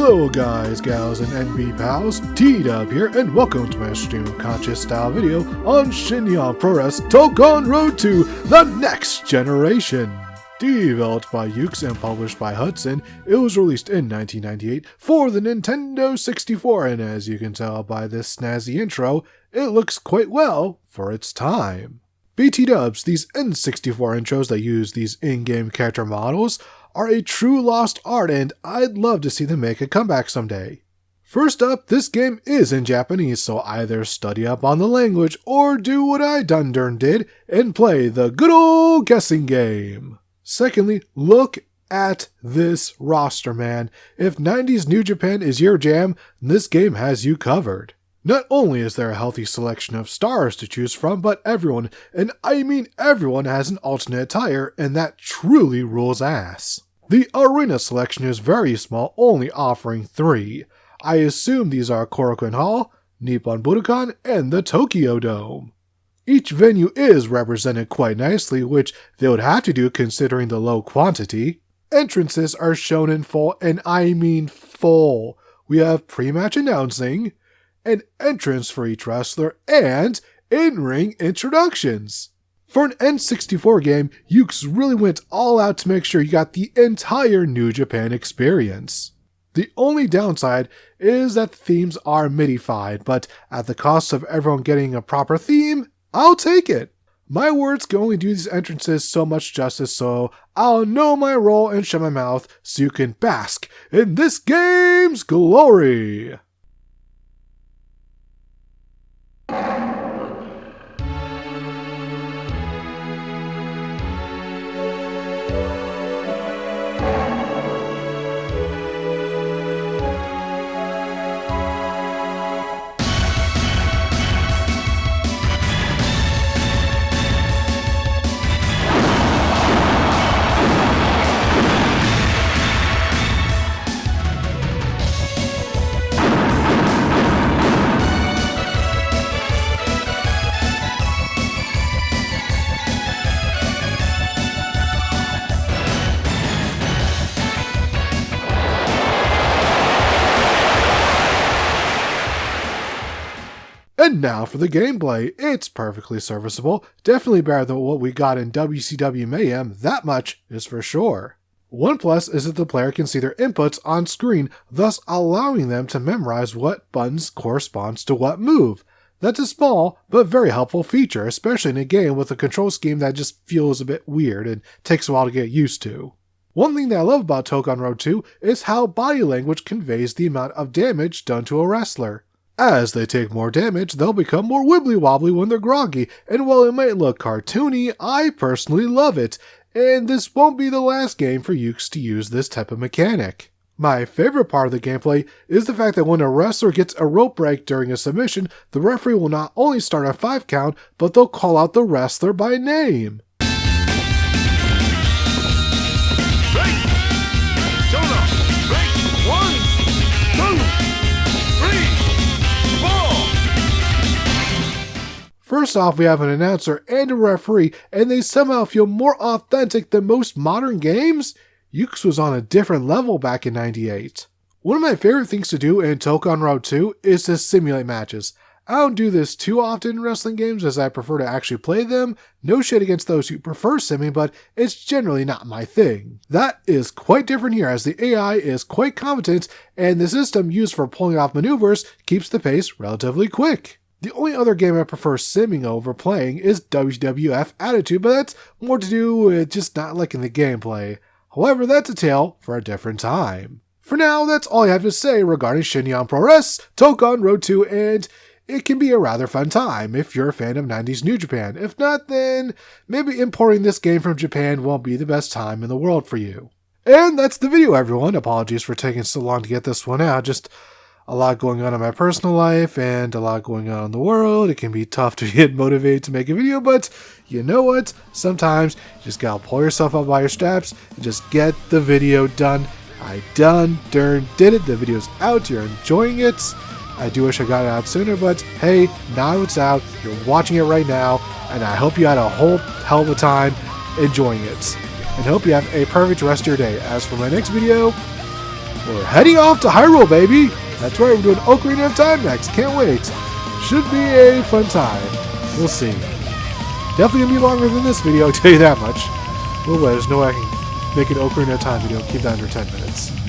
Hello guys, gals, and NB pals, T-Dub here, and welcome to my stream of conscious style video on Shinyan Pro Wrest Tōhkon Road to the Next Generation. Developed by YUKE'S and published by Hudson, it was released in 1998 for the Nintendo 64, and as you can tell by this snazzy intro, it looks quite well for its time. BT dubs, these N64 intros that use these in-game character models are a true lost art, and I'd love to see them make a comeback someday. First up, this game is in Japanese, so either study up on the language or do what I done did and play the good old guessing game. Secondly, look at this roster, man. If 90s New Japan is your jam, this game has you covered. Not only is there a healthy selection of stars to choose from, but everyone, and I mean everyone, has an alternate attire, and that truly rules ass. The arena selection is very small, only offering 3. I assume these are Korakuen Hall, Nippon Budokan, and the Tokyo Dome. Each venue is represented quite nicely, which they would have to do considering the low quantity. Entrances are shown in full, and I mean full. We have pre-match announcing, an entrance for each wrestler, and in-ring introductions. For an N64 game, YUKE'S really went all out to make sure you got the entire New Japan experience. The only downside is that the themes are MIDI-fied, but at the cost of everyone getting a proper theme, I'll take it. My words can only do these entrances so much justice, so I'll know my role and shut my mouth so you can bask in this game's glory. And now for the gameplay. It's perfectly serviceable, definitely better than what we got in WCW Mayhem, that much is for sure. One plus is that the player can see their inputs on screen, thus allowing them to memorize what buttons corresponds to what move. That's a small but very helpful feature, especially in a game with a control scheme that just feels a bit weird and takes a while to get used to. One thing that I love about Tōhkon Road 2 is how body language conveys the amount of damage done to a wrestler. As they take more damage, they'll become more wibbly-wobbly when they're groggy, and while it might look cartoony, I personally love it, and this won't be the last game for YUKE'S to use this type of mechanic. My favorite part of the gameplay is the fact that when a wrestler gets a rope break during a submission, the referee will not only start a 5 count, but they'll call out the wrestler by name. First off, we have an announcer and a referee, and they somehow feel more authentic than most modern games. YUKE'S was on a different level back in '98. One of my favorite things to do in Tōhkon Road 2 is to simulate matches. I don't do this too often in wrestling games as I prefer to actually play them. No shade against those who prefer simming, but it's generally not my thing. That is quite different here as the AI is quite competent and the system used for pulling off maneuvers keeps the pace relatively quick. The only other game I prefer simming over playing is WWF Attitude, but that's more to do with just not liking the gameplay. However, that's a tale for a different time. For now, that's all I have to say regarding Shinyan Pro Wrest Tōhkon Road 2, and it can be a rather fun time if you're a fan of 90s New Japan. If not, then maybe importing this game from Japan won't be the best time in the world for you. And that's the video, everyone. Apologies for taking so long to get this one out. Just a lot going on in my personal life and a lot going on in the world. It can be tough to get motivated to make a video, but you know what? Sometimes you just gotta pull yourself up by your straps and just get the video done. I did it. The video's out. You're enjoying it. I do wish I got it out sooner, but hey, now it's out. You're watching it right now, and I hope you had a whole hell of a time enjoying it. And hope you have a perfect rest of your day. As for my next video, We're heading off to Hyrule, baby! That's right, we're doing Ocarina of Time next. Can't wait. Should be a fun time. We'll see. Definitely gonna be longer than this video, I'll tell you that much. Oh, well, there's no way I can make an Ocarina of Time video and keep that under 10 minutes.